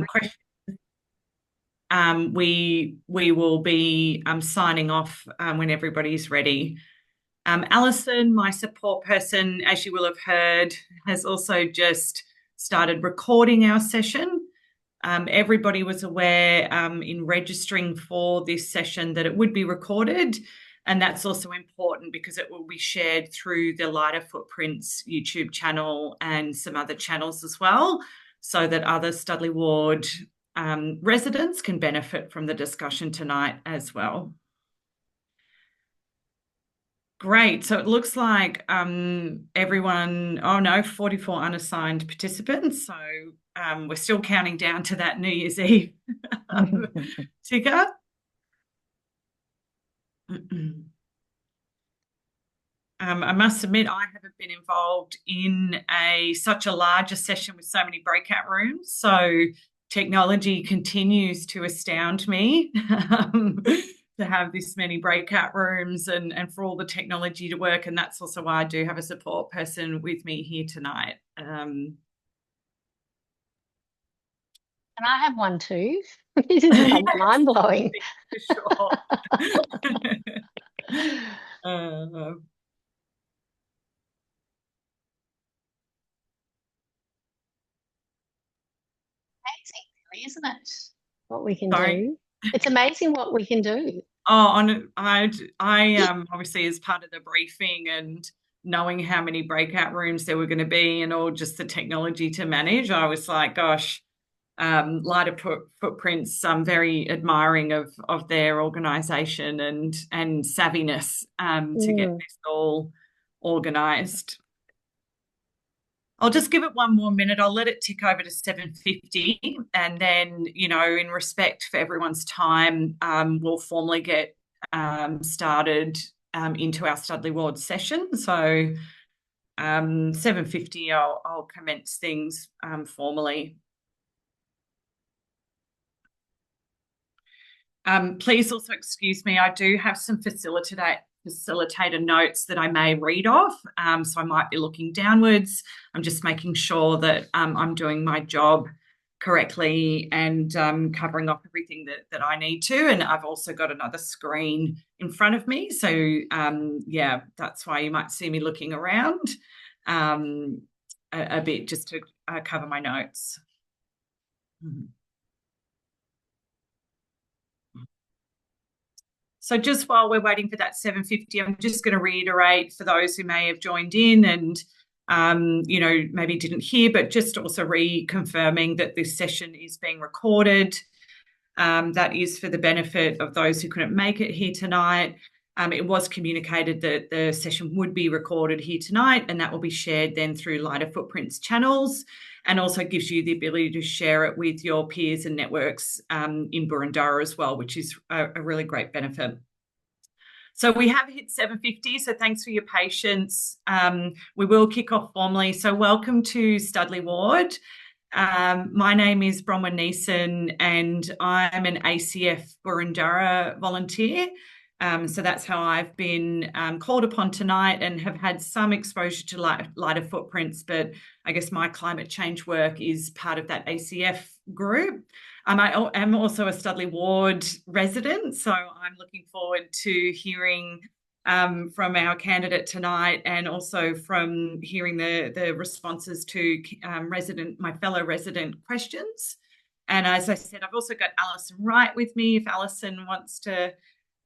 questions, we will be signing off when everybody's ready. Alison, my support person, as you will have heard, has also just started recording our session. Everybody was aware in registering for this session that it would be recorded, and that's also important because it will be shared through the Lighter Footprints YouTube channel and some other channels as well, so that other Studley Ward residents can benefit from the discussion tonight as well. Great. So it looks like everyone, 44 unassigned participants. So we're still counting down to that New Year's Eve ticker. I must admit, I haven't been involved in such a larger session with so many breakout rooms. So technology continues to astound me to have this many breakout rooms and for all the technology to work. And that's also why I do have a support person with me here tonight. And I have one too. This is like mind-blowing. For sure. Amazing, really, isn't it? What we can Sorry. do. It's amazing what we can do. I obviously as part of the briefing and knowing how many breakout rooms there were going to be and all just the technology to manage, I was like, gosh, Lighter Footprints, I'm very admiring of their organisation and savviness to get this all organised. I'll just give it one more minute. I'll let it tick over to 7:50, and then, in respect for everyone's time, we'll formally get started into our Studley Ward session. So 7:50, I'll commence things formally. Please also excuse me. I do have some facilitator notes that I may read off. So I might be looking downwards. I'm just making sure that I'm doing my job correctly and covering off everything that I need to. And I've also got another screen in front of me. So yeah, that's why you might see me looking around a bit just to cover my notes. So just while we're waiting for that 7:50, I'm just going to reiterate for those who may have joined in and, maybe didn't hear, but just also reconfirming that this session is being recorded. That is for the benefit of those who couldn't make it here tonight. It was communicated that the session would be recorded here tonight, and that will be shared then through Lighter Footprints channels, and also gives you the ability to share it with your peers and networks in Boroondara as well, which is a really great benefit. So we have hit 7:50, so thanks for your patience. We will kick off formally. So welcome to Studley Ward. My name is Bronwyn Neeson, and I'm an ACF Boroondara volunteer. So that's how I've been called upon tonight and have had some exposure to Lighter Footprints, but I guess my climate change work is part of that ACF group. I am also a Studley Ward resident, so I'm looking forward to hearing from our candidate tonight and also from hearing the responses to my fellow resident questions. And as I said, I've also got Alison Wright with me if Alison wants to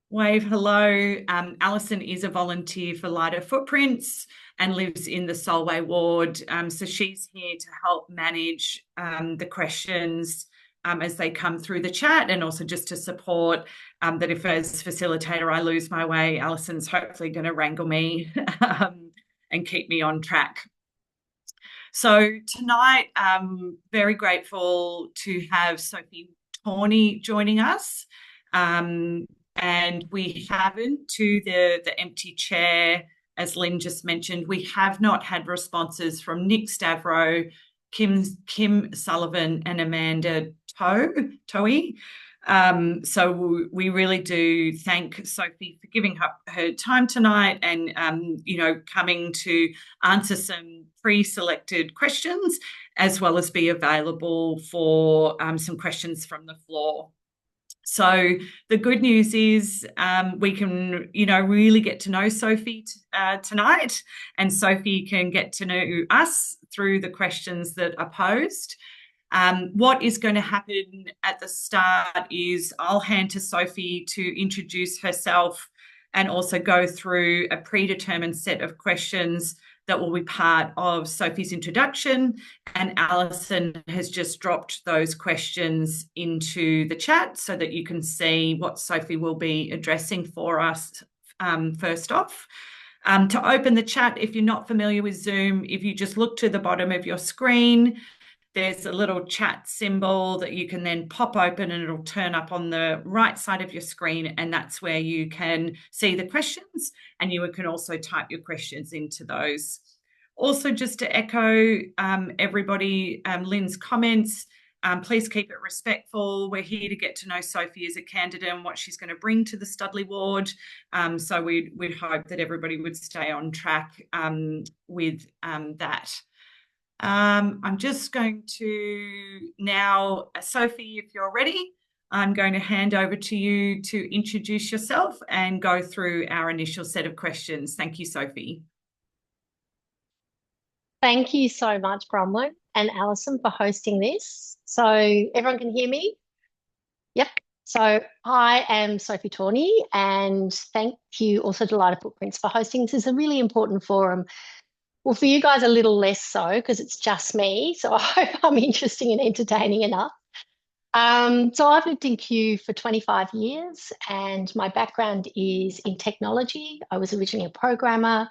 wave hello. Alison is a volunteer for Lighter Footprints and lives in the Solway ward. So she's here to help manage the questions as they come through the chat, and also just to support that if as facilitator I lose my way, Alison's hopefully going to wrangle me and keep me on track. So tonight, I'm very grateful to have Sophie Tawney joining us. And we haven't, to the empty chair, as Lynn just mentioned, we have not had responses from Nick Stavro, Kim Sullivan and Amanda Toey. So we really do thank Sophie for giving up her time tonight and, coming to answer some pre-selected questions as well as be available for some questions from the floor. So the good news is we can, really get to know Sophie tonight, and Sophie can get to know us through the questions that are posed. What is going to happen at the start is I'll hand to Sophie to introduce herself and also go through a predetermined set of questions that will be part of Sophie's introduction. And Alison has just dropped those questions into the chat so that you can see what Sophie will be addressing for us first off. To open the chat, if you're not familiar with Zoom, if you just look to the bottom of your screen, there's a little chat symbol that you can then pop open and it'll turn up on the right side of your screen, and that's where you can see the questions, and you can also type your questions into those. Also, just to echo everybody, Lynn's comments, please keep it respectful. We're here to get to know Sophie as a candidate and what she's going to bring to the Studley ward. So we'd hope that everybody would stay on track with that. I'm just going to now, Sophie, if you're ready, I'm going to hand over to you to introduce yourself and go through our initial set of questions. Thank you, Sophie. Thank you so much, Bronwyn and Alison, for hosting this. So everyone can hear me? Yep. So I am Sophie Tawney, and thank you also to Lighter Footprints for hosting. This is a really important forum. Well, for you guys, a little less so because it's just me. So I hope I'm interesting and entertaining enough. So I've lived in Kew for 25 years, and my background is in technology. I was originally a programmer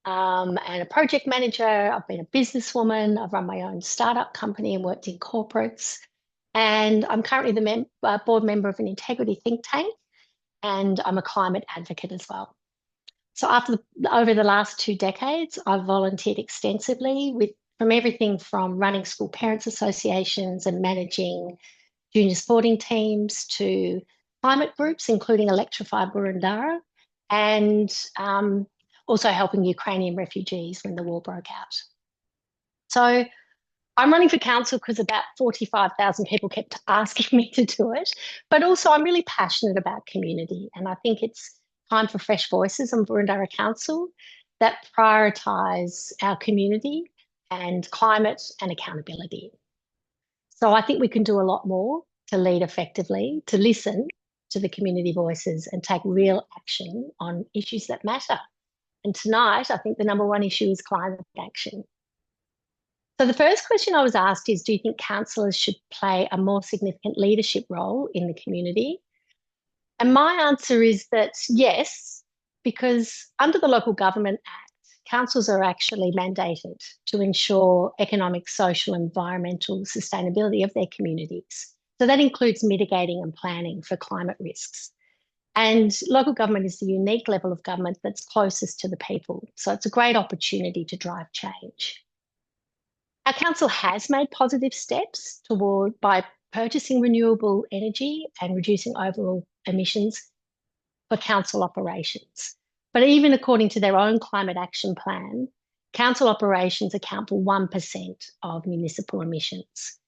and a project manager. I've been a businesswoman. I've run my own startup company and worked in corporates. And I'm currently the board member of an integrity think tank, and I'm a climate advocate as well. So over the last 2 decades, I've volunteered extensively from everything from running school parents associations and managing junior sporting teams to climate groups, including Electrify Boroondara, and also helping Ukrainian refugees when the war broke out. So I'm running for council because about 45,000 people kept asking me to do it, but also I'm really passionate about community, and I think it's time for fresh voices on Boroondara Council that prioritise our community and climate and accountability. So I think we can do a lot more to lead effectively, to listen to the community voices and take real action on issues that matter. And tonight, I think the number one issue is climate action. So the first question I was asked is, do you think councillors should play a more significant leadership role in the community? And my answer is that yes, because under the Local Government Act, councils are actually mandated to ensure economic, social, environmental sustainability of their communities. So that includes mitigating and planning for climate risks. And local government is the unique level of government that's closest to the people. So it's a great opportunity to drive change. Our council has made positive steps by purchasing renewable energy and reducing overall emissions for council operations. But even according to their own climate action plan, council operations account for 1% of municipal emissions.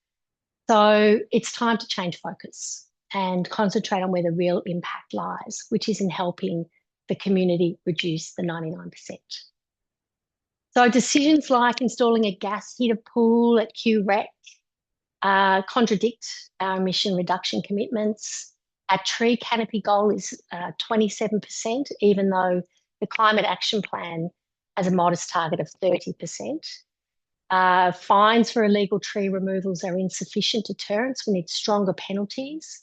So it's time to change focus and concentrate on where the real impact lies, which is in helping the community reduce the 99%. So decisions like installing a gas heater pool at Kew Rec contradict our emission reduction commitments. Our tree canopy goal is 27%, even though the Climate Action Plan has a modest target of 30%. Fines for illegal tree removals are insufficient deterrence. We need stronger penalties.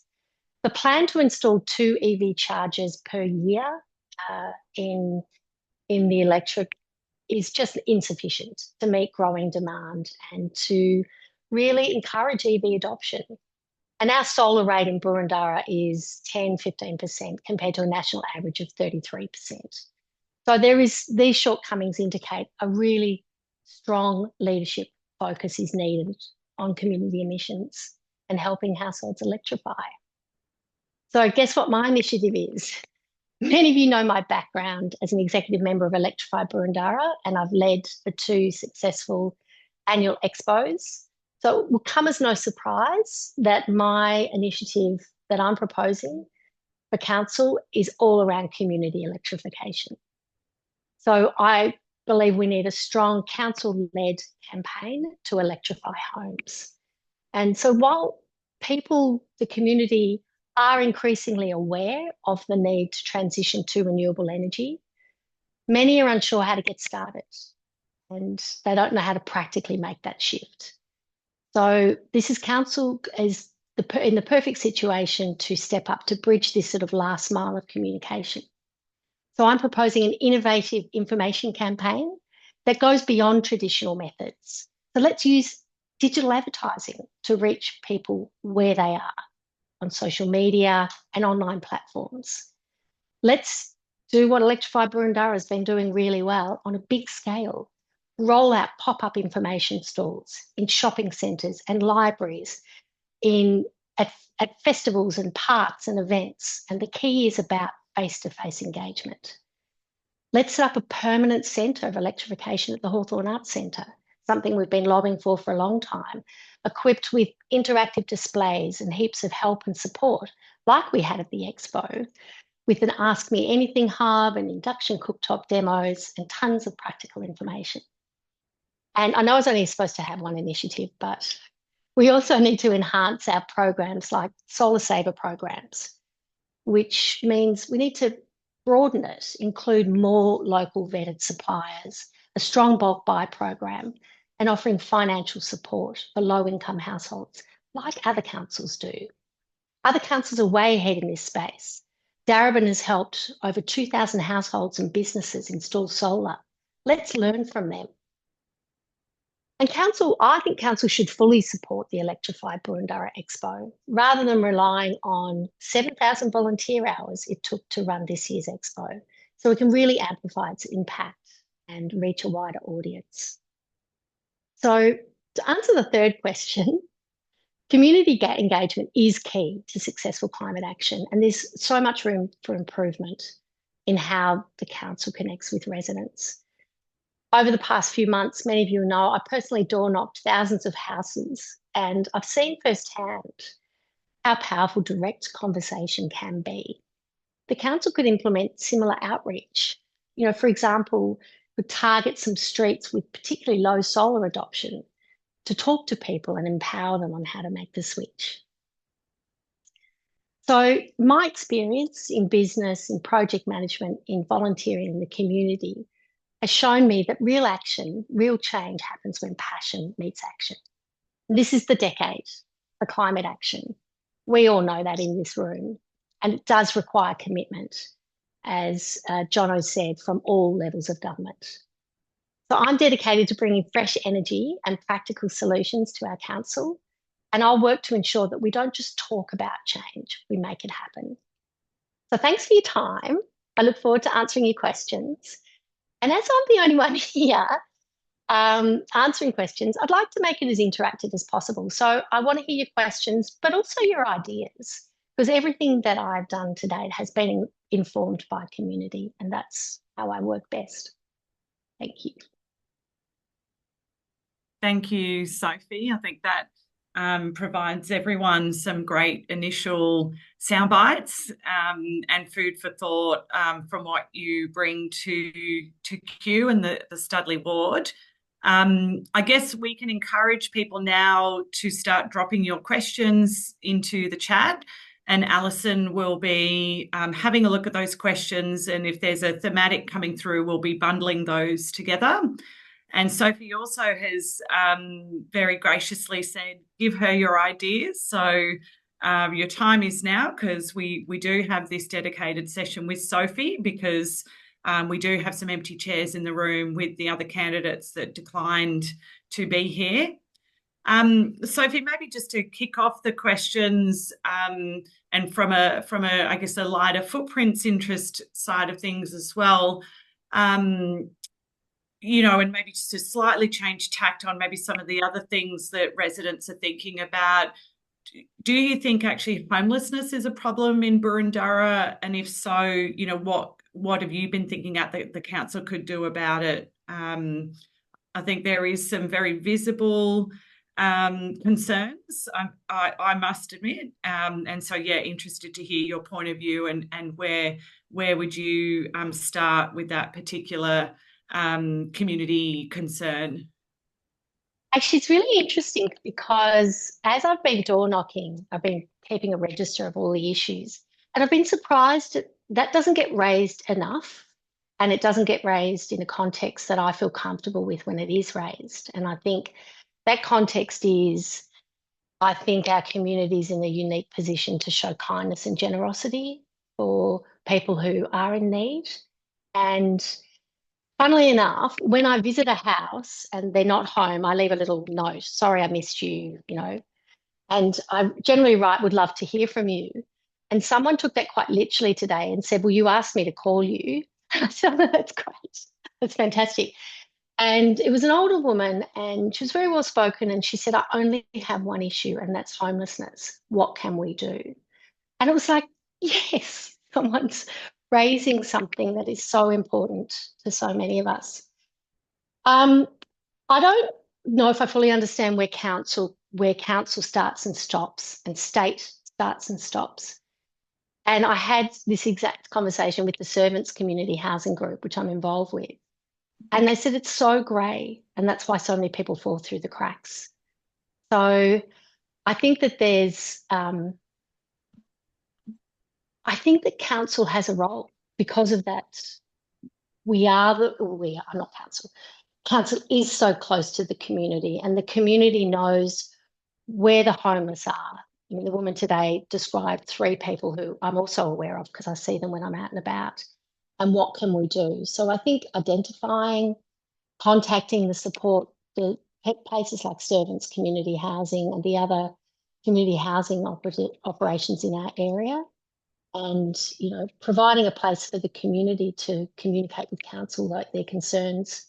The plan to install 2 EV chargers per year in the electric is just insufficient to meet growing demand and to really encourage EV adoption. And our solar rate in Boroondara is 10-15% compared to a national average of 33%. So these shortcomings indicate a really strong leadership focus is needed on community emissions and helping households electrify. So guess what my initiative is? Many of you know my background as an executive member of Electrify Boroondara, and I've led the 2 successful annual expos. So it will come as no surprise that my initiative that I'm proposing for council is all around community electrification. So I believe we need a strong council-led campaign to electrify homes. And so while people, the community, are increasingly aware of the need to transition to renewable energy, many are unsure how to get started and they don't know how to practically make that shift. So this is council is in the perfect situation to step up to bridge this sort of last mile of communication. So I'm proposing an innovative information campaign that goes beyond traditional methods. So let's use digital advertising to reach people where they are on social media and online platforms. Let's do what Electrify Boroondara has been doing really well on a big scale. Roll out pop-up information stalls in shopping centres and libraries, at festivals and parks and events. And the key is about face-to-face engagement. Let's set up a permanent centre of electrification at the Hawthorn Arts Centre, something we've been lobbying for a long time, equipped with interactive displays and heaps of help and support, like we had at the Expo, with an Ask Me Anything hub and induction cooktop demos and tons of practical information. And I know I was only supposed to have one initiative, but we also need to enhance our programs like solar saver programs, which means we need to broaden it, include more local vetted suppliers, a strong bulk buy program, and offering financial support for low-income households, like other councils do. Other councils are way ahead in this space. Darebin has helped over 2,000 households and businesses install solar. Let's learn from them. And I think council should fully support the Electrify Boroondara Expo, rather than relying on 7,000 volunteer hours it took to run this year's Expo, so it can really amplify its impact and reach a wider audience. So to answer the third question, community engagement is key to successful climate action, and there's so much room for improvement in how the council connects with residents. Over the past few months, many of you know, I personally door knocked thousands of houses, and I've seen firsthand how powerful direct conversation can be. The council could implement similar outreach. For example, could target some streets with particularly low solar adoption to talk to people and empower them on how to make the switch. So my experience in business, in project management, in volunteering in the community has shown me that real action, real change happens when passion meets action. This is the decade for climate action. We all know that in this room, and it does require commitment, as Jono said, from all levels of government. So I'm dedicated to bringing fresh energy and practical solutions to our council, and I'll work to ensure that we don't just talk about change, we make it happen. So thanks for your time. I look forward to answering your questions. And as I'm the only one here answering questions, I'd like to make it as interactive as possible. So I want to hear your questions, but also your ideas, because everything that I've done to date has been informed by community, and that's how I work best. Thank you. Thank you, Sophie. I think that provides everyone some great initial sound bites and food for thought from what you bring to Kew and the Studley ward. I guess we can encourage people now to start dropping your questions into the chat, and Alison will be having a look at those questions, and if there's a thematic coming through, we'll be bundling those together. And Sophie also has very graciously said, give her your ideas. So your time is now, because we do have this dedicated session with Sophie, because we do have some empty chairs in the room with the other candidates that declined to be here. Sophie, maybe just to kick off the questions and from a I guess a lighter footprints interest side of things as well. And maybe just to slightly change tact on maybe some of the other things that residents are thinking about. Do you think actually homelessness is a problem in Boroondara? And if so, what have you been thinking that the council could do about it? I think there is some very visible concerns, I must admit. And so, yeah, interested to hear your point of view and where would you start with that particular community concern? Actually, it's really interesting because as I've been door knocking, I've been keeping a register of all the issues, and I've been surprised that that doesn't get raised enough, and it doesn't get raised in a context that I feel comfortable with when it is raised. And I think that context is, I think our community is in a unique position to show kindness and generosity for people who are in need. And funnily enough, when I visit a house and they're not home, I leave a little note. Sorry, I missed you, and I generally write, would love to hear from you. And someone took that quite literally today and said, well, you asked me to call you. I said, oh, that's great. That's fantastic. And it was an older woman and she was very well spoken. And she said, I only have one issue, and that's homelessness. What can we do? And it was like, yes, someone's raising something that is so important to so many of us. Um, I don't know if I fully understand where council starts and stops and state starts and stops. And I had this exact conversation with the servants community housing group, which I'm involved with. And they said it's so grey, and that's why so many people fall through the cracks. So I think that I think that council has a role because of that. We are not council. Council is so close to the community, and the community knows where the homeless are. I mean, the woman today described 3 people who I'm also aware of because I see them when I'm out and about. And what can we do? So I think identifying, contacting the support, the places like Servants Community Housing and the other community housing operations in our area, and providing a place for the community to communicate with council like their concerns,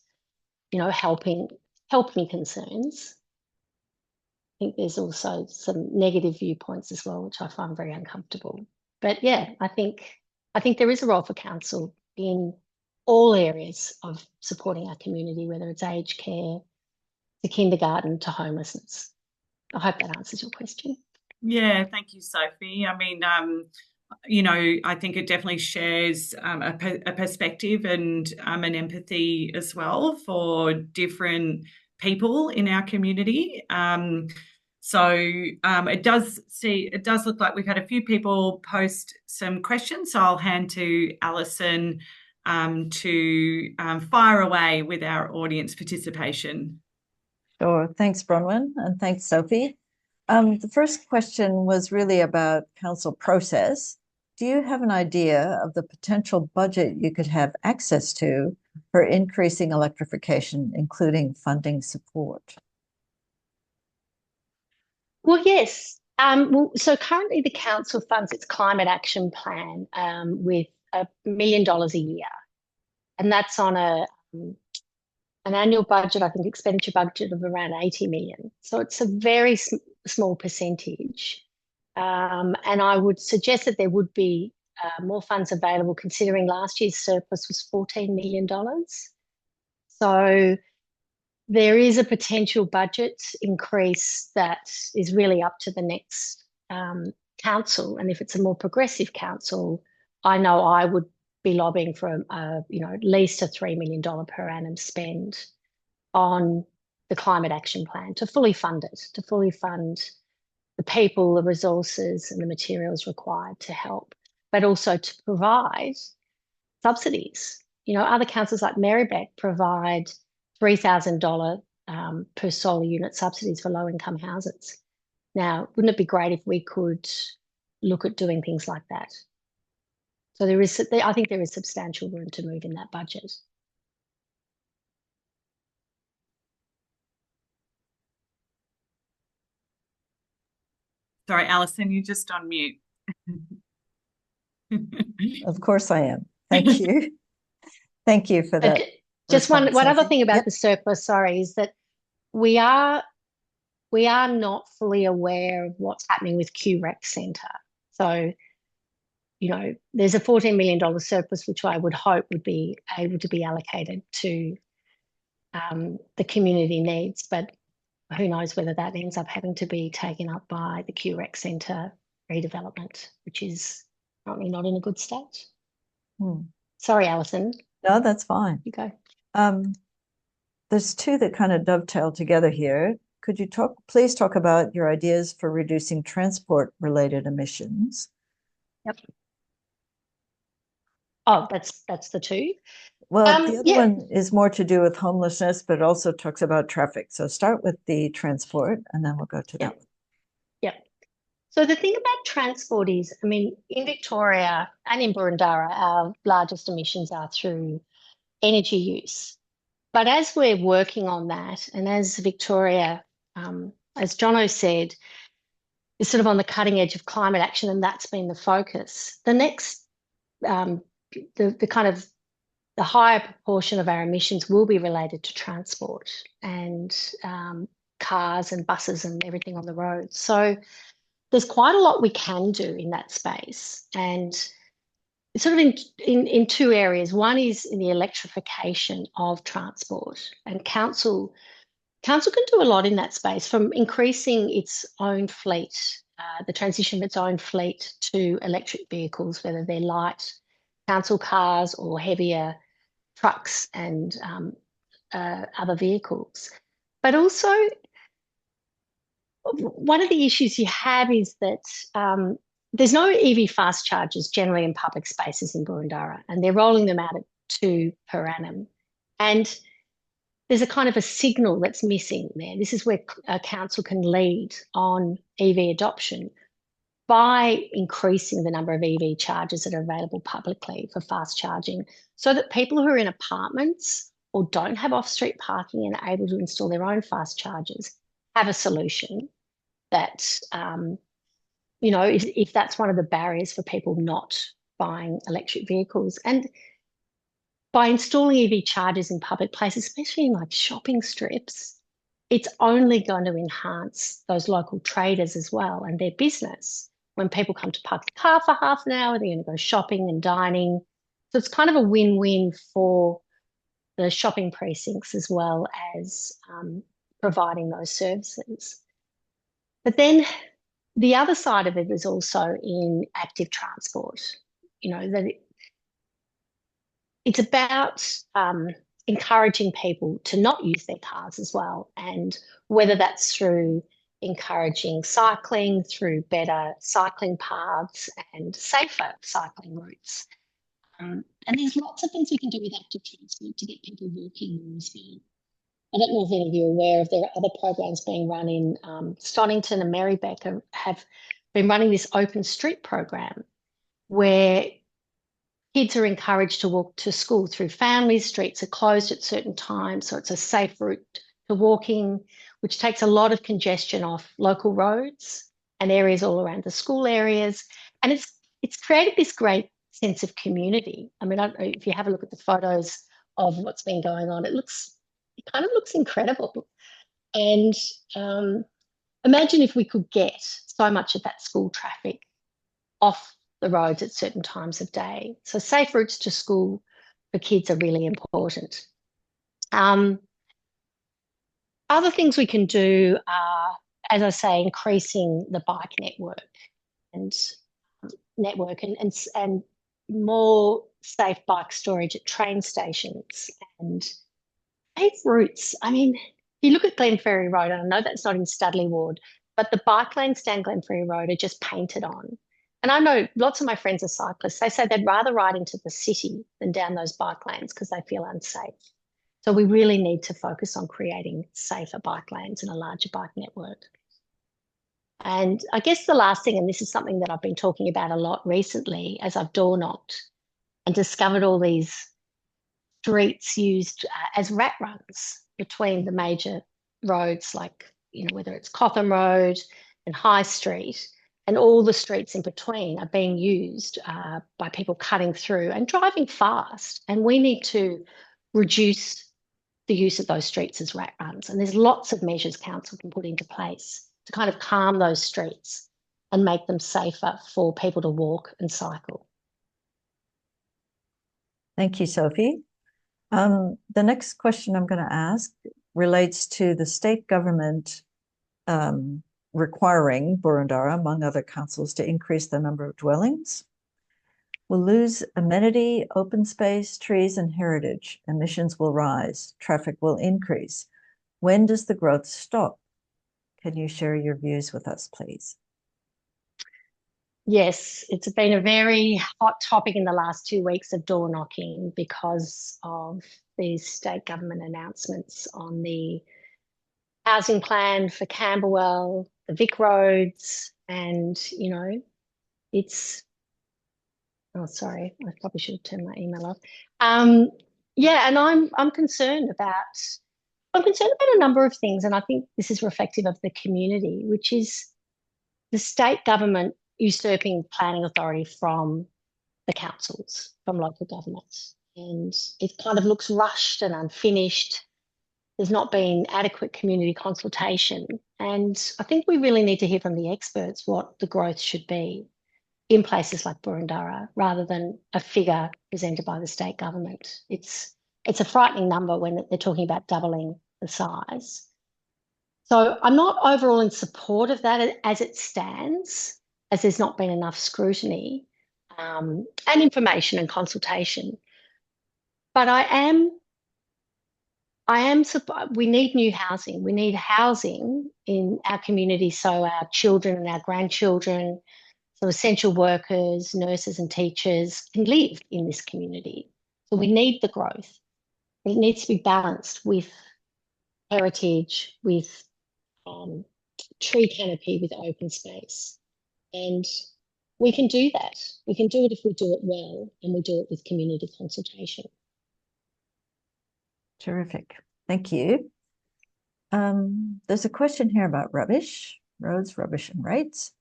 helping concerns. I think there's also some negative viewpoints as well, which I find very uncomfortable. But yeah, I think there is a role for council in all areas of supporting our community, whether it's aged care, to kindergarten, to homelessness. I hope that answers your question. Yeah, thank you, Sophie. I mean, I think it definitely shares a perspective and an empathy as well for different people in our community. So it does look like we've had a few people post some questions. So I'll hand to Alison to fire away with our audience participation. Sure. Thanks, Bronwyn, and thanks, Sophie. The first question was really about council process. Do you have an idea of the potential budget you could have access to for increasing electrification, including funding support? Well, yes. So currently the council funds its climate action plan with $1 million a year. And that's on an annual budget, I think expenditure budget of around 80 million. So it's a very small percentage. And I would suggest that there would be more funds available, considering last year's surplus was $14 million. So there is a potential budget increase that is really up to the next council. And if it's a more progressive council, I know I would be lobbying for at least a $3 million per annum spend on the climate action plan to fully fund it, to fully fund the people, the resources and the materials required to help, but also to provide subsidies. Other councils like Marybeck provide $3,000 per solar unit subsidies for low-income houses. Now, wouldn't it be great if we could look at doing things like that? So I think there is substantial room to move in that budget. Sorry, Alison, you're just on mute. Of course I am. Thank you. Thank you for that. Just one other thing about the surplus, sorry, is that we are not fully aware of what's happening with Q Rec Centre. So, there's a $14 million surplus, which I would hope would be able to be allocated to the community needs. But who knows whether that ends up having to be taken up by the QREC Centre redevelopment, which is currently not in a good state. Sorry, Alison. No, that's fine. You go. There's two that kind of dovetail together here. Could you please talk about your ideas for reducing transport-related emissions? Yep. Oh, that's the two. Well, the other one is more to do with homelessness, but also talks about traffic. So start with the transport, and then we'll go to that one. Yep. So the thing about transport is, I mean, in Victoria and in Boroondara, our largest emissions are through energy use. But as we're working on that, and as Victoria, as Jono said, is sort of on the cutting edge of climate action, and that's been the focus. The next, the kind of the higher proportion of our emissions will be related to transport and cars and buses and everything on the road. So there's quite a lot we can do in that space, and it's sort of in two areas. One is in the electrification of transport, and council can do a lot in that space, from increasing its own fleet, the transition of its own fleet to electric vehicles, whether they're light council cars or heavier trucks and other vehicles. But also, one of the issues you have is that there's no EV fast chargers generally in public spaces in Boroondara, and they're rolling them out at 2 per annum. And there's a kind of a signal that's missing there. This is where a council can lead on EV adoption by increasing the number of EV chargers that are available publicly for fast charging, so that people who are in apartments or don't have off-street parking and are able to install their own fast chargers have a solution that, you know, if that's one of the barriers for people not buying electric vehicles. And by installing EV chargers in public places, especially in like shopping strips, it's only going to enhance those local traders as well and their business. When people come to park the car for half an hour, they're going to go shopping and dining. So it's kind of a win-win for the shopping precincts as well as providing those services. But then the other side of it is also in active transport, you know, that it's about encouraging people to not use their cars as well, and whether that's through encouraging cycling, through better cycling paths and safer cycling routes. And there's lots of things we can do with active transport to get people walking more as well. I don't know if any of you are aware of, there are other programs being run in Stonington and Marybeck have been running this open street program where kids are encouraged to walk to school through families. Streets are closed at certain times, so it's a safe route to walking, which takes a lot of congestion off local roads and areas all around the school areas. And it's created this great sense of community. I mean, I don't know if you have a look at the photos of what's been going on, it kind of looks incredible. And imagine if we could get so much of that school traffic off the roads at certain times of day. So safe routes to school for kids are really important. Other things we can do are, as I say, increasing the bike network and more safe bike storage at train stations and safe routes. I mean, if you look at Glenferrie Road, and I know that's not in Studley ward, but the bike lanes down Glenferrie Road are just painted on. And I know lots of my friends are cyclists. They say they'd rather ride into the city than down those bike lanes because they feel unsafe. So we really need to focus on creating safer bike lanes and a larger bike network. And I guess the last thing, and this is something that I've been talking about a lot recently as I've door knocked and discovered all these streets used as rat runs between the major roads, like, you know, whether it's Cotham Road and High Street, and all the streets in between are being used by people cutting through and driving fast. And we need to reduce the use of those streets as rat runs. And there's lots of measures council can put into place to kind of calm those streets and make them safer for people to walk and cycle. Thank you, Sophie. The next question I'm going to ask relates to the state government requiring Boroondara, among other councils, to increase the number of dwellings. We'll lose amenity, open space, trees, and heritage. Emissions will rise. Traffic will increase. When does the growth stop? Can you share your views with us, please? Yes, it's been a very hot topic in the last 2 weeks of door knocking because of these state government announcements on the housing plan for Camberwell, the Vic roads, and, it's, oh, sorry, I probably should have turned my email off. Yeah, and I'm concerned about a number of things, and I think this is reflective of the community, which is the state government usurping planning authority from the councils, from local governments. And it kind of looks rushed and unfinished. There's not been adequate community consultation. And I think we really need to hear from the experts what the growth should be in places like Boroondara, rather than a figure presented by the state government. It's a frightening number when they're talking about doubling the size. So I'm not overall in support of that as it stands, as there's not been enough scrutiny and information and consultation. But we need new housing. We need housing in our community so our children and our grandchildren, so essential workers, nurses and teachers can live in this community. So we need the growth. It needs to be balanced with heritage, with tree canopy, with open space. And we can do that. We can do it if we do it well and we do it with community consultation. Terrific. Thank you. There's a question here about rubbish, roads, rubbish and rates.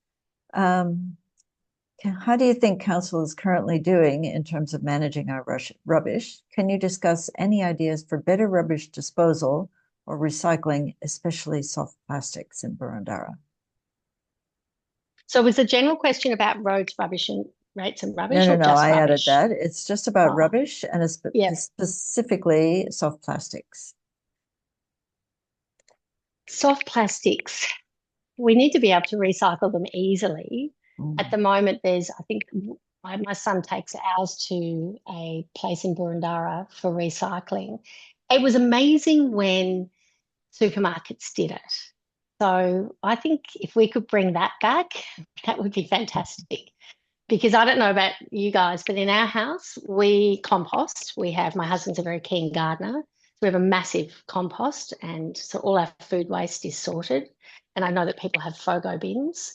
How do you think council is currently doing in terms of managing our rubbish? Can you discuss any ideas for better rubbish disposal or recycling, especially soft plastics in Boroondara? So was the general question about roads, rubbish and rates and rubbish? No, or just I added rubbish? that. It's just about rubbish and specifically soft plastics. Soft plastics, we need to be able to recycle them easily. At the moment, I think my son takes ours to a place in Boroondara for recycling. It was amazing when supermarkets did it. So I think if we could bring that back, that would be fantastic. Because I don't know about you guys, but in our house, we compost. My husband's a very keen gardener. So we have a massive compost, and so all our food waste is sorted. And I know that people have FOGO bins.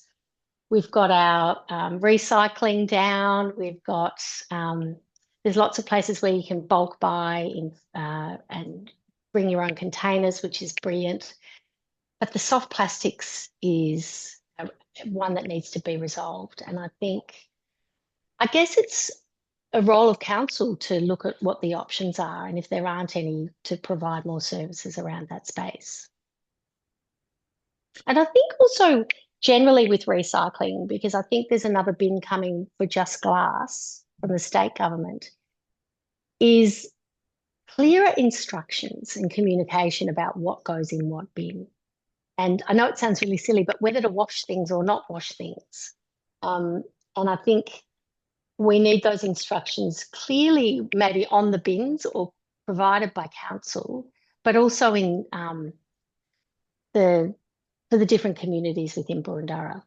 We've got our recycling down. We've got, there's lots of places where you can bulk buy and bring your own containers, which is brilliant. But the soft plastics is one that needs to be resolved. And I guess it's a role of council to look at what the options are, and if there aren't any, to provide more services around that space. And I think also generally with recycling, because I think there's another bin coming for just glass from the state government, is clearer instructions and communication about what goes in what bin. And I know it sounds really silly, but whether to wash things or not wash things. And I think we need those instructions clearly maybe on the bins or provided by council, but also in for the different communities within Boroondara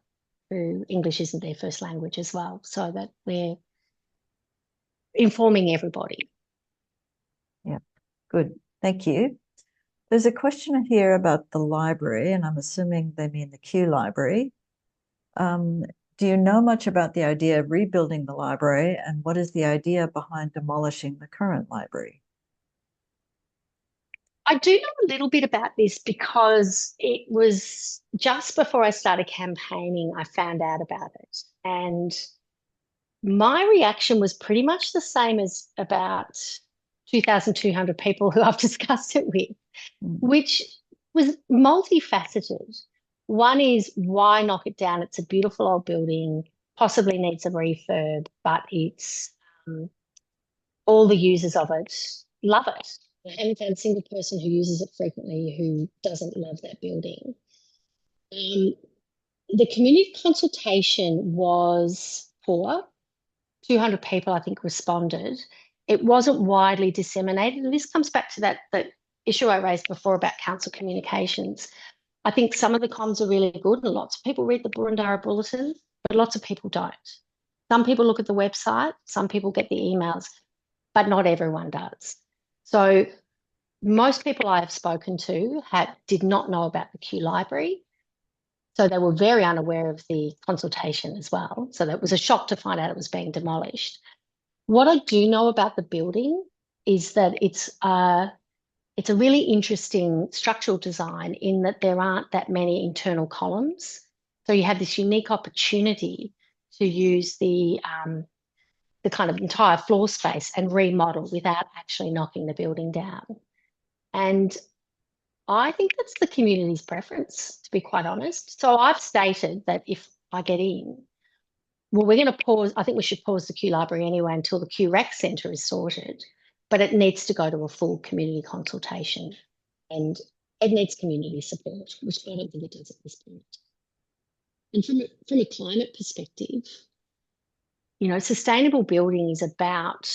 who English isn't their first language as well, so that we're informing everybody. Yeah, good. Thank you. There's a question here about the library, and I'm assuming they mean the Kew Library. Do you know much about the idea of rebuilding the library, and what is the idea behind demolishing the current library? I do know a little bit about this because it was just before I started campaigning, I found out about it. And my reaction was pretty much the same as about 2,200 people who I've discussed it with, which was multifaceted. One is, why knock it down? It's a beautiful old building, possibly needs a refurb, but it's all the users of it love it. I haven't found a single person who uses it frequently who doesn't love that building. The community consultation was poor. 200 people, I think, responded. It wasn't widely disseminated. And this comes back to that issue I raised before about council communications. I think some of the comms are really good and lots of people read the Boroondara Bulletin, but lots of people don't. Some people look at the website, some people get the emails, but not everyone does. So most people I have spoken to did not know about the Kew Library. So they were very unaware of the consultation as well. So that was a shock to find out it was being demolished. What I do know about the building is that it's a really interesting structural design in that there aren't that many internal columns. So you have this unique opportunity to use the kind of entire floor space and remodel without actually knocking the building down. And I think that's the community's preference, to be quite honest. So I've stated that if I get in, well, we're going to pause. I think we should pause the Kew Library anyway until the Kew Rec Centre is sorted, but it needs to go to a full community consultation and it needs community support, which I don't think it does at this point. And from a climate perspective, you know, sustainable building is about,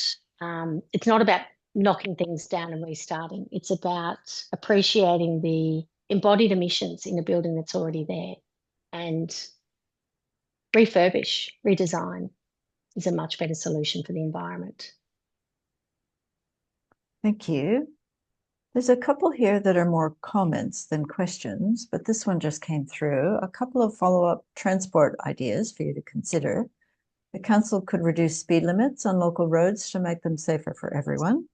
it's not about knocking things down and restarting. It's about appreciating the embodied emissions in a building that's already there and refurbish, redesign is a much better solution for the environment. Thank you. There's a couple here that are more comments than questions, but this one just came through. A couple of follow-up transport ideas for you to consider. The council could reduce speed limits on local roads to make them safer for everyone.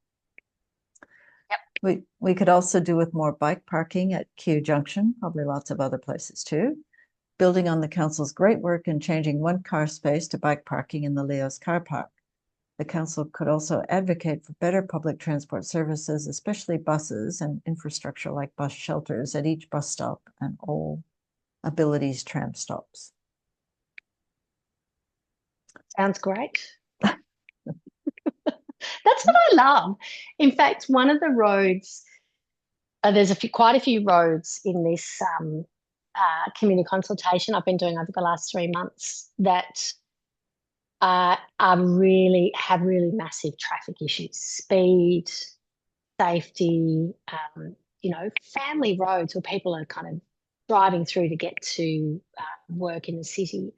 Yep. We could also do with more bike parking at Kew Junction, probably lots of other places too. Building on the council's great work in changing one car space to bike parking in the Leo's car park. The council could also advocate for better public transport services, especially buses and infrastructure like bus shelters at each bus stop and all abilities tram stops. Sounds great. That's what I love. In fact, one of the roads, there's quite a few roads in this community consultation I've been doing over the last 3 months that have really massive traffic issues, speed, safety, you know, family roads where people are kind of driving through to get to work in the city.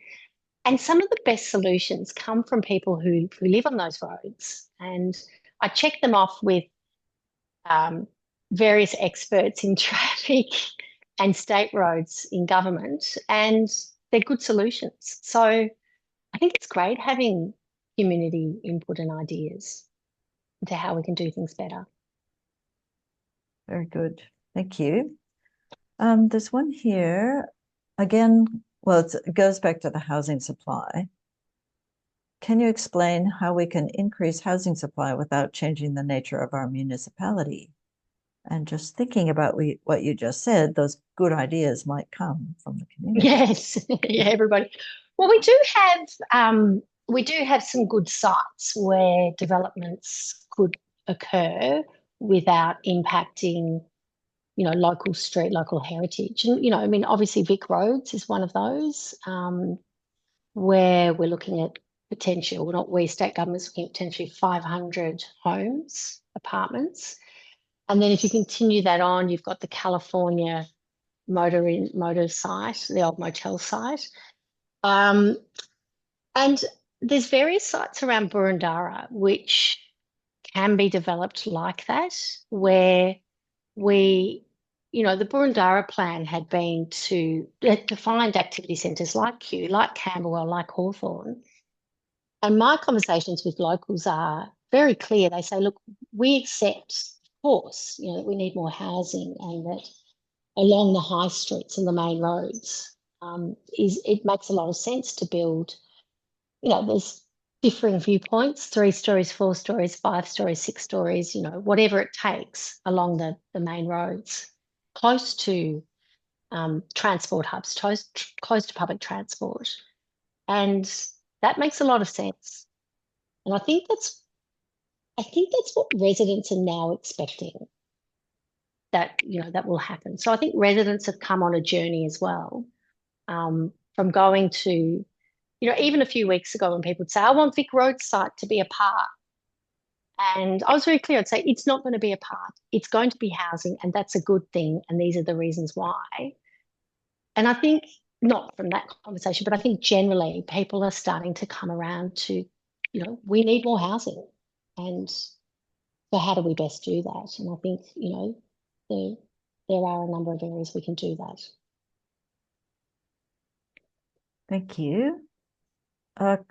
And some of the best solutions come from people who live on those roads. And I check them off with various experts in traffic and state roads in government, and they're good solutions. So I think it's great having community input and ideas into how we can do things better. Very good. Thank you. There's one here, again, well, it goes back to the housing supply. Can you explain how we can increase housing supply without changing the nature of our municipality? And just thinking about what you just said, those good ideas might come from the community. Yes, yeah, everybody. Well, we do have some good sites where developments could occur without impacting, you know, local street, local heritage. And, you know, I mean, obviously Vic Roads is one of those where we're looking at potential, well, not we, state government's looking at potentially 500 homes, apartments. And then if you continue that on, you've got the California motor site, the old motel site. And there's various sites around Boroondara which can be developed like that, where we, you know, the Boroondara plan had been to find activity centres like Kew, like Camberwell, like Hawthorn. And my conversations with locals are very clear. They say, look, we accept, of course, you know, that we need more housing and that along the high streets and the main roads, it makes a lot of sense to build, you know, there's differing viewpoints, 3 stories, 4 stories, 5 stories, 6 stories, you know, whatever it takes along the main roads, close to transport hubs, close to public transport. And that makes a lot of sense. And I think that's I think that's what residents are now expecting, that, that will happen. So I think residents have come on a journey as well, from going to, even a few weeks ago when people would say, I want Vic Road site to be a park. And I was very clear. I'd say it's not going to be a park. It's going to be housing, and that's a good thing. And these are the reasons why. And I think, not from that conversation, but I think generally people are starting to come around to, we need more housing. And so how do we best do that? And I think, there are a number of areas we can do that. Thank you.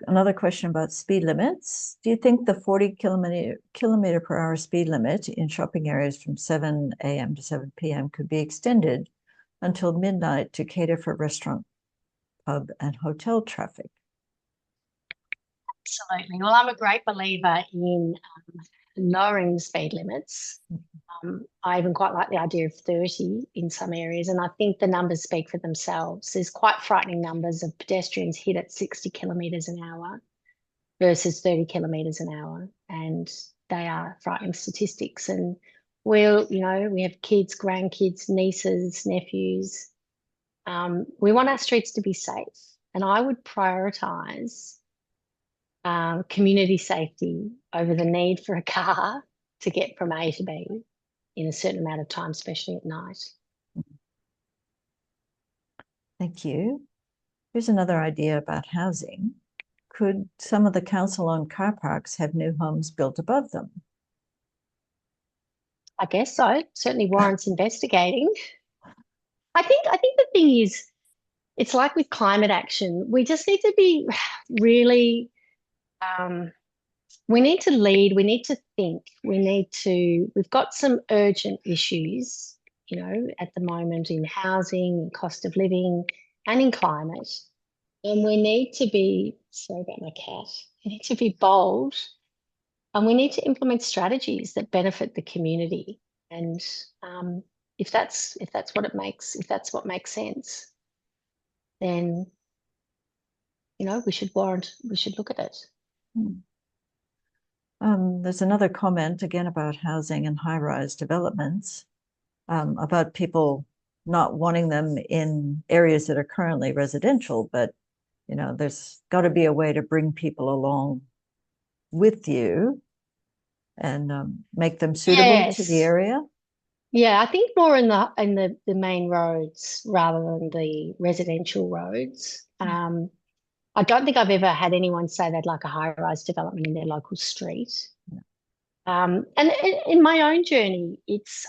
Another question about speed limits. Do you think the 40 kilometer per hour speed limit in shopping areas from 7 a.m. to 7 p.m. could be extended until midnight to cater for restaurant, pub, and hotel traffic? Absolutely. Well, I'm a great believer in lowering the speed limits. I even quite like the idea of 30 in some areas, and I think the numbers speak for themselves. There's quite frightening numbers of pedestrians hit at 60 kilometres an hour versus 30 kilometres an hour, and they are frightening statistics. And we have kids, grandkids, nieces, nephews. We want our streets to be safe, and I would prioritise community safety over the need for a car to get from A to B in a certain amount of time, especially at night. Thank you. Here's another idea about housing. Could some of the council-owned car parks have new homes built above them? I guess so. Certainly warrants investigating. I think the thing is, it's like with climate action. We just need to be really, we need to lead, we need to think, we've got some urgent issues, at the moment in housing, in cost of living, and in climate. And we need to be, sorry about my cat, we need to be bold, and we need to implement strategies that benefit the community. And if that's what makes sense, then we should look at it. There's another comment again about housing and high-rise developments, about people not wanting them in areas that are currently residential, but there's got to be a way to bring people along with you and make them suitable to the area. Yeah, I think more in the main roads rather than the residential roads. I don't think I've ever had anyone say they'd like a high-rise development in their local street. And in my own journey,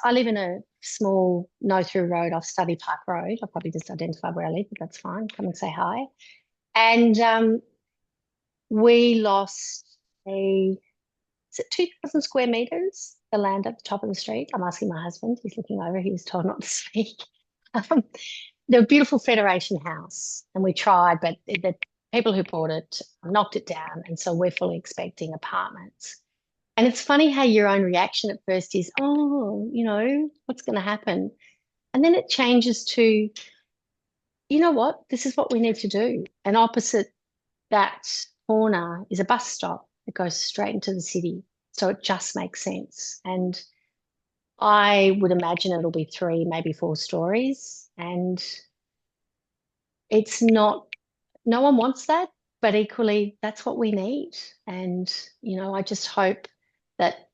I live in a small no-through road off Studley Park Road. I'll probably just identify where I live, but that's fine. Come and say hi. And we lost is it 2,000 square metres, the land at the top of the street? I'm asking my husband. He's looking over. He was told not to speak. The beautiful Federation House, and we tried, but the people who bought it knocked it down, and so we're fully expecting apartments. And it's funny how your own reaction at first is, oh, what's going to happen? And then it changes to, you know what, this is what we need to do. And opposite that corner is a bus stop that goes straight into the city. So it just makes sense. And I would imagine it'll be 3, maybe 4 stories. And it's not, no one wants that, but equally that's what we need. And, I just hope that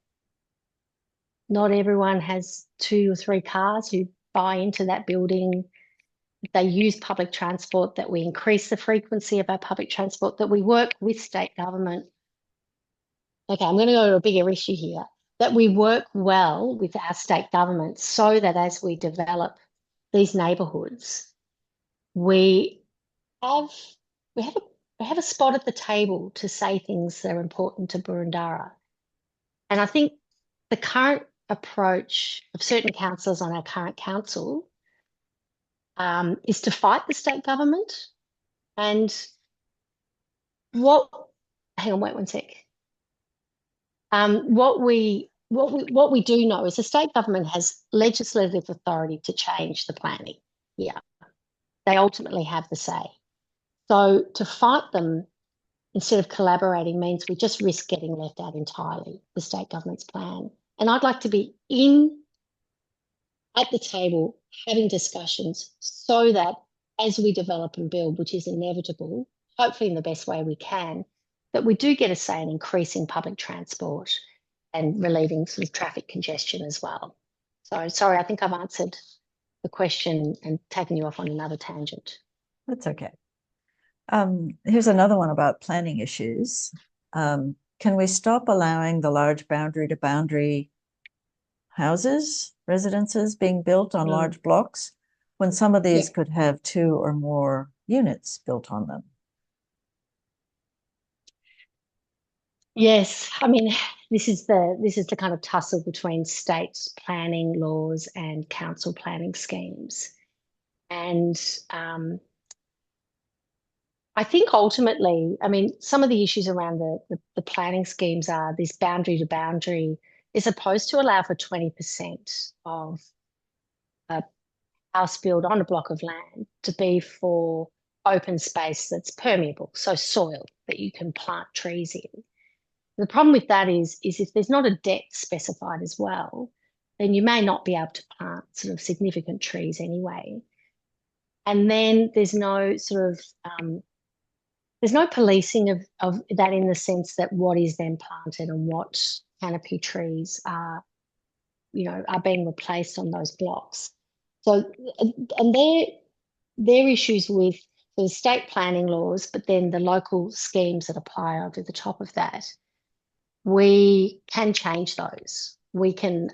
not everyone has 2 or 3 cars who buy into that building. They use public transport, that we increase the frequency of our public transport, that we work with state government. Okay, I'm going to go to a bigger issue here, that we work well with our state government so that as we develop these neighbourhoods, we have a spot at the table to say things that are important to Boroondara. And I think the current approach of certain councillors on our current council is to fight the state government. And hang on, wait one sec. What we do know is the state government has legislative authority to change the planning. Yeah, they ultimately have the say. So to fight them instead of collaborating means we just risk getting left out entirely, the state government's plan. And I'd like to be at the table having discussions so that as we develop and build, which is inevitable, hopefully in the best way we can, that we do get a say in increasing public transport and relieving sort of traffic congestion as well. So sorry, I think I've answered the question and taken you off on another tangent. That's okay. Here's another one about planning issues. Can we stop allowing the large boundary-to-boundary houses, residences being built on large blocks when some of these could have 2 or more units built on them? Yes, I mean, this is the kind of tussle between state planning laws and council planning schemes. And I think ultimately, I mean, some of the issues around the planning schemes are this boundary to boundary is supposed to allow for 20% of a house built on a block of land to be for open space that's permeable, so soil that you can plant trees in. The problem with that is if there's not a depth specified as well, then you may not be able to plant sort of significant trees anyway. And then there's no sort of there's no policing of that in the sense that what is then planted and what canopy trees are being replaced on those blocks. So, and they're issues with the state planning laws, but then the local schemes that apply over the top of that. We can change those. We can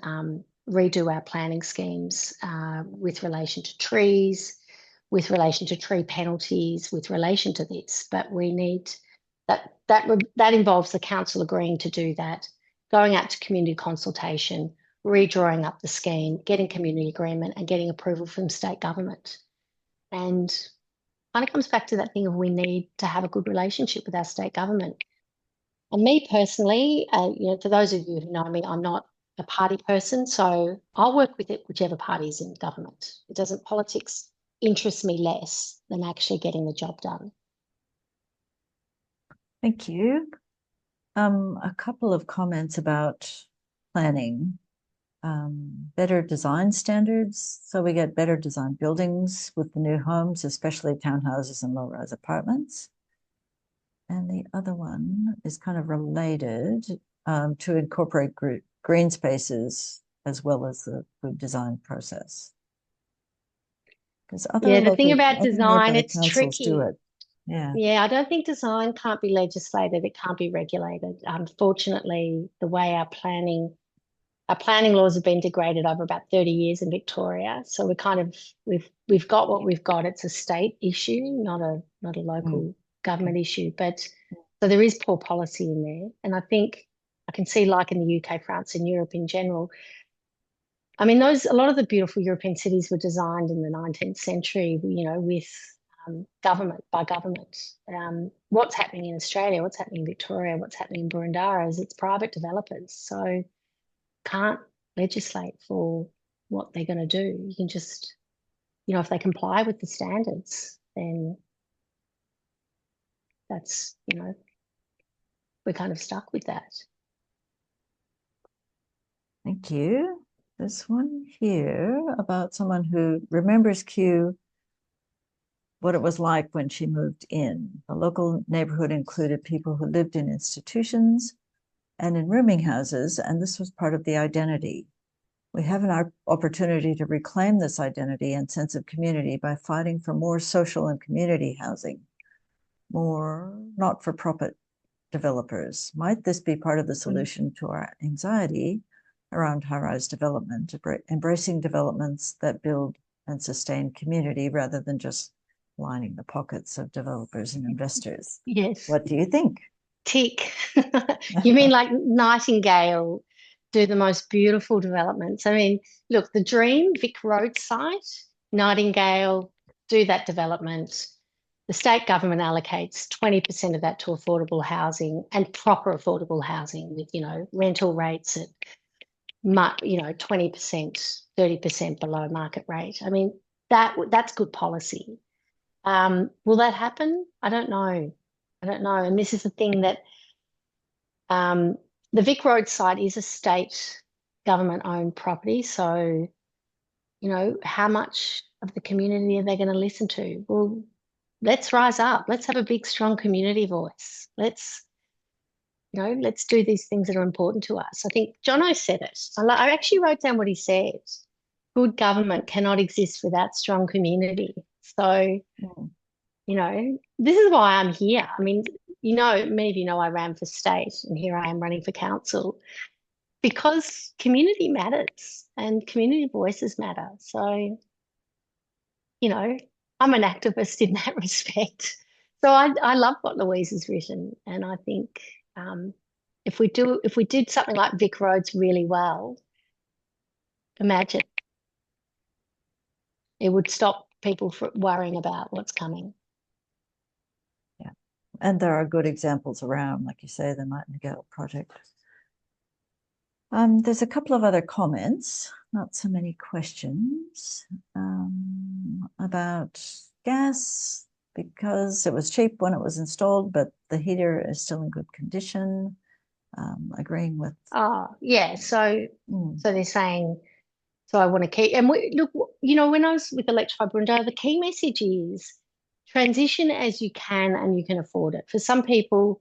redo our planning schemes with relation to trees, with relation to tree penalties, with relation to this. But we need that involves the council agreeing to do that, going out to community consultation, redrawing up the scheme, getting community agreement, and getting approval from state government. And kind of comes back to that thing of we need to have a good relationship with our state government. And me personally, for those of you who know me, I'm not a party person, so I'll work with it whichever party is in government. Politics interests me less than actually getting the job done. Thank you. A couple of comments about planning. Better design standards, so we get better design buildings with the new homes, especially townhouses and low-rise apartments. And the other one is kind of related to incorporate green spaces as well as the food design process. Because the thing about design, it's tricky. Do it. Yeah, I don't think design can't be legislated. It can't be regulated. Unfortunately, the way our planning laws have been degraded over about 30 years in Victoria. So we've got what we've got. It's a state issue, not a local government issue. But so there is poor policy in there. And I think I can see, like in the UK, France, and Europe in general. I mean, a lot of the beautiful European cities were designed in the 19th century, with by government. What's happening in Australia, what's happening in Victoria, what's happening in Boroondara is it's private developers. So can't legislate for what they're going to do. You can just, if they comply with the standards, then that's, we're kind of stuck with that. Thank you. This one here about someone who remembers Kew, what it was like when she moved in. The local neighborhood included people who lived in institutions and in rooming houses, and this was part of the identity. We have an opportunity to reclaim this identity and sense of community by fighting for more social and community housing, more not-for-profit developers. Might this be part of the solution to our anxiety around high-rise development, embracing developments that build and sustain community rather than just lining the pockets of developers and investors? Yes. What do you think? Tick. You mean like Nightingale do the most beautiful developments? I mean, look, the dream, Vic Road site, Nightingale do that development. The state government allocates 20% of that to affordable housing and proper affordable housing with, rental rates at 20%, 30% below market rate. I mean, that's good policy. Will that happen? I don't know. I don't know. And this is the thing that the Vic Road site is a state government-owned property. So, you know, how much of the community are they going to listen to? Well, let's rise up. Let's have a big, strong community voice. Let's do these things that are important to us. I think Jono said it. I actually wrote down what he said. Good government cannot exist without strong community. So, you know, this is why I'm here. I mean, you know, many of you know I ran for state, and here I am running for council because community matters and community voices matter. So, you know, I'm an activist in that respect. So I love what Louise has written, and I think if we did something like Vic Roads really well, imagine it would stop people from worrying about what's coming. Yeah, and there are good examples around, like you say, the Nightingale project. There's a couple of other comments, not so many questions, about gas, because it was cheap when it was installed, but the heater is still in good condition. Agreeing with. Oh, yeah. So they're saying, so I want to keep, and look, you know, when I was with Electrify Boroondara, the key message is transition as you can and you can afford it. For some people,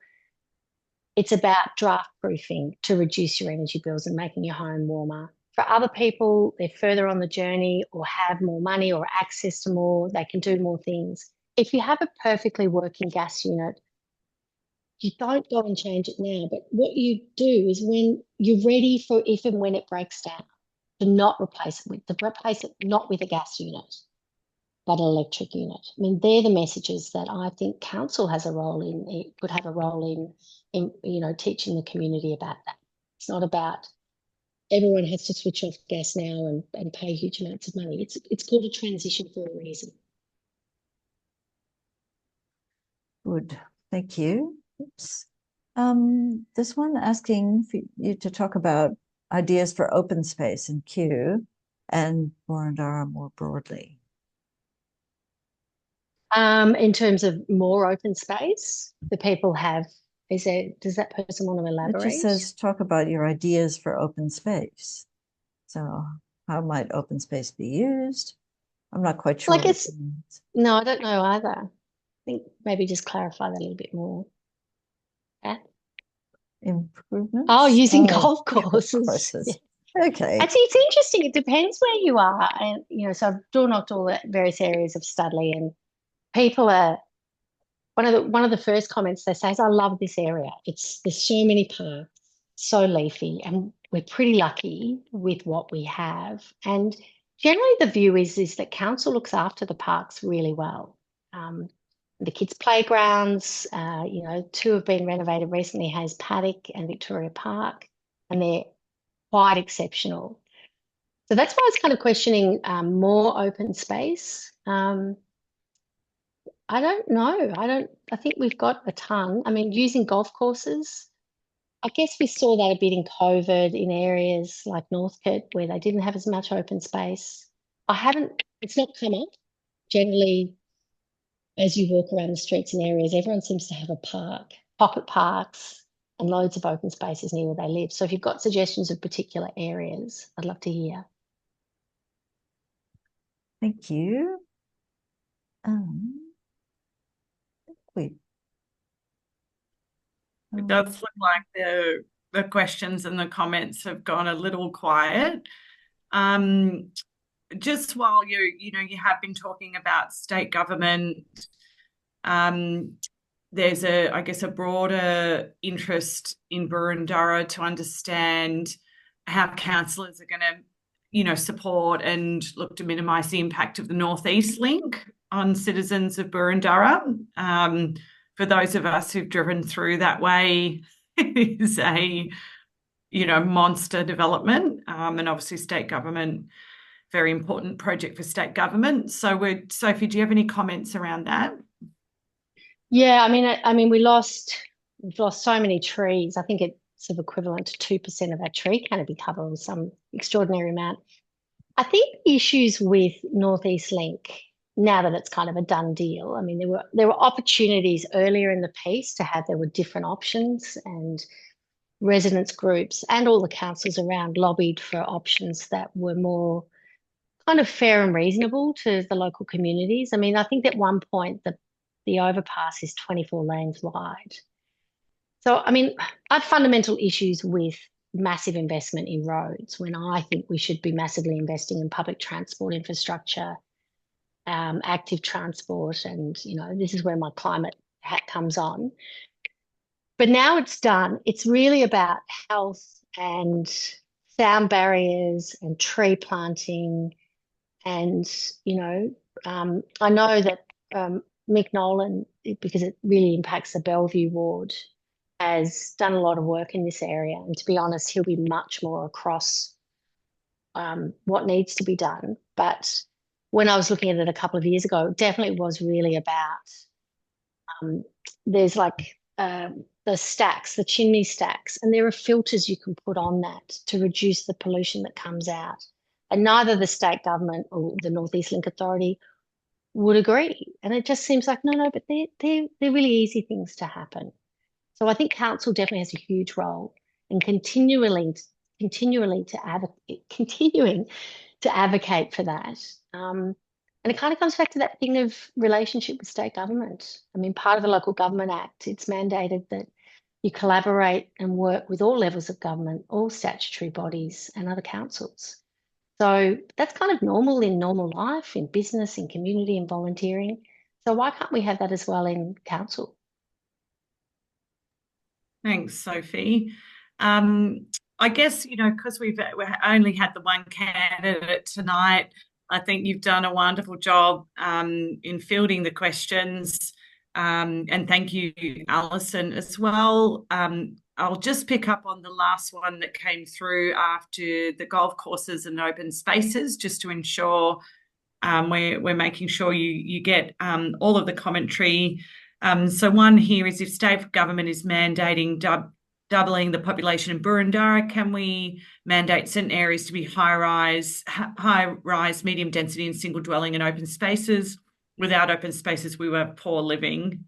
it's about draft proofing to reduce your energy bills and making your home warmer. For other people, they're further on the journey or have more money or access to more, they can do more things. If you have a perfectly working gas unit, you don't go and change it now, but what you do is when you're ready for if and when it breaks down, to not replace it not with a gas unit, but an electric unit. I mean, they're the messages that I think council has a role in. It could have a role in you know, teaching the community about that. It's not about everyone has to switch off gas now and pay huge amounts of money. It's called a transition for a reason. Good, thank you. Oops. This one asking for you to talk about ideas for open space in Kew and Boroondara more broadly. In terms of more open space, the people have, does that person want to elaborate? It just says talk about your ideas for open space. So how might open space be used? I'm not quite sure. Like no, I don't know either. I think maybe just clarify that a little bit more. Yeah. Improvements? Oh, using golf courses. Yeah. Okay. Actually, it's interesting. It depends where you are. And, you know, so I've door knocked all the various areas of Studley, and people are, one of the first comments they say is, I love this area. There's so many parks, so leafy, and we're pretty lucky with what we have. And generally the view is that council looks after the parks really well. The kids' playgrounds, you know, 2 have been renovated recently, Hayes Paddock and Victoria Park, and they're quite exceptional. So that's why I was kind of questioning more open space. I don't know. I think we've got a ton. I mean, using golf courses, I guess we saw that a bit in COVID in areas like Northcote where they didn't have as much open space. It's not come up. Generally, as you walk around the streets and areas, everyone seems to have a park, pocket parks, and loads of open spaces near where they live. So if you've got suggestions of particular areas, I'd love to hear. Thank you. It does look like the questions and the comments have gone a little quiet. Just while you have been talking about state government, there's I guess a broader interest in Boroondara to understand how councillors are going to, you know, support and look to minimise the impact of the North East Link on citizens of Boroondara. For those of us who've driven through that way, it is a, you know, monster development, and obviously state government, very important project for state government. So Sophie, do you have any comments around that? Yeah, I mean, we've lost so many trees. I think it's sort of equivalent to 2% of our tree canopy cover or some extraordinary amount. I think the issues with North East Link now that it's kind of a done deal. I mean, there were opportunities earlier in the piece there were different options, and residents groups and all the councils around lobbied for options that were more kind of fair and reasonable to the local communities. I mean, I think at one point the overpass is 24 lanes wide. So, I mean, I have fundamental issues with massive investment in roads when I think we should be massively investing in public transport infrastructure, active transport, and, you know, this is where my climate hat comes on. But now it's done. It's really about health and sound barriers and tree planting. And, you know, I know that Mick Nolan, because it really impacts the Bellevue ward, has done a lot of work in this area. And to be honest, he'll be much more across what needs to be done. But when I was looking at it a couple of years ago, it definitely was really about there's like the stacks, the chimney stacks, and there are filters you can put on that to reduce the pollution that comes out. And neither the state government or the North East Link Authority would agree. And it just seems like, no, but they're really easy things to happen. So I think council definitely has a huge role in continuing to advocate for that. And it kind of comes back to that thing of relationship with state government. I mean, part of the Local Government Act, it's mandated that you collaborate and work with all levels of government, all statutory bodies and other councils. So that's kind of normal in normal life, in business, in community, in volunteering. So why can't we have that as well in council? Thanks, Sophie. I guess, you know, because we've only had the one candidate tonight, I think you've done a wonderful job in fielding the questions. And thank you, Alison, as well. I'll just pick up on the last one that came through after the golf courses and open spaces, just to ensure we're making sure you get all of the commentary. So one here is, if state government is mandating doubling the population in Boroondara, can we mandate certain areas to be high-rise, medium density and single dwelling and open spaces? Without open spaces, we will have poor living.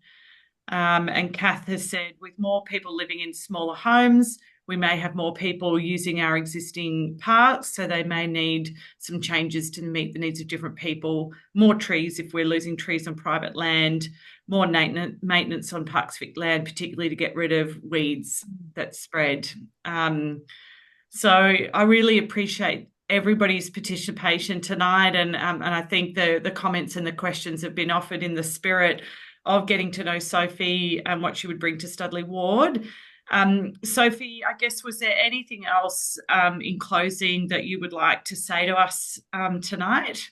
And Kath has said, with more people living in smaller homes, we may have more people using our existing parks, so they may need some changes to meet the needs of different people, more trees if we're losing trees on private land, more maintenance on Parks Vic land, particularly to get rid of weeds that spread. So I really appreciate everybody's participation tonight, and I think the comments and the questions have been offered in the spirit of getting to know Sophie and what she would bring to Studley Ward. Sophie, I guess, was there anything else in closing that you would like to say to us tonight?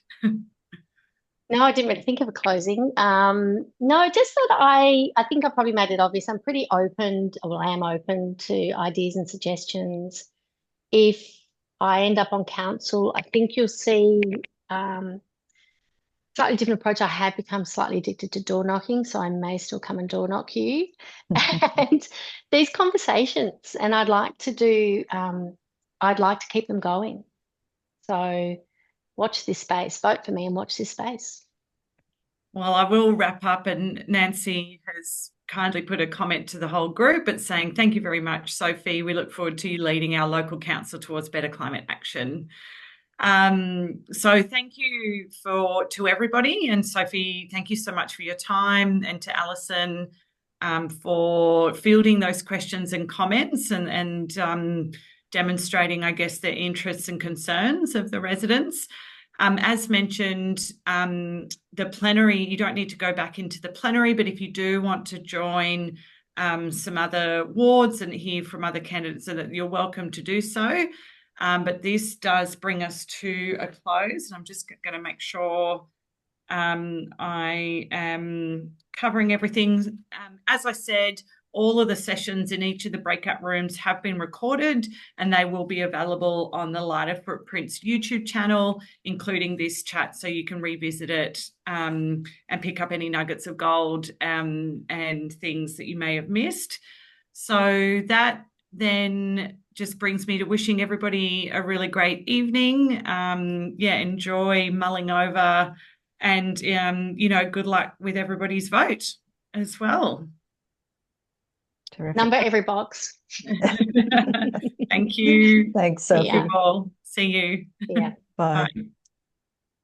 No, I didn't really think of a closing. No, just that I think I probably made it obvious. I'm pretty open, I am open to ideas and suggestions. If I end up on council, I think you'll see slightly different approach. I have become slightly addicted to door knocking, so I may still come and door knock you. And these conversations, and I'd like to keep them going. So watch this space, vote for me and watch this space. Well, I will wrap up, and Nancy has kindly put a comment to the whole group, but saying thank you very much, Sophie. We look forward to you leading our local council towards better climate action. So thank you to everybody, and Sophie, thank you so much for your time, and to Alison for fielding those questions and comments and demonstrating, I guess, the interests and concerns of the residents. As mentioned, the plenary, you don't need to go back into the plenary, but if you do want to join some other wards and hear from other candidates, so that you're welcome to do so. But this does bring us to a close, and I'm just going to make sure I am covering everything. As I said, all of the sessions in each of the breakout rooms have been recorded, and they will be available on the Lighter Footprints YouTube channel, including this chat, so you can revisit it and pick up any nuggets of gold and things that you may have missed. So that then just brings me to wishing everybody a really great evening. Enjoy mulling over And, good luck with everybody's vote as well. Terrific. Number every box. Thank you. Thanks, Sophie. Yeah. All. See you. Yeah. Bye. Bye.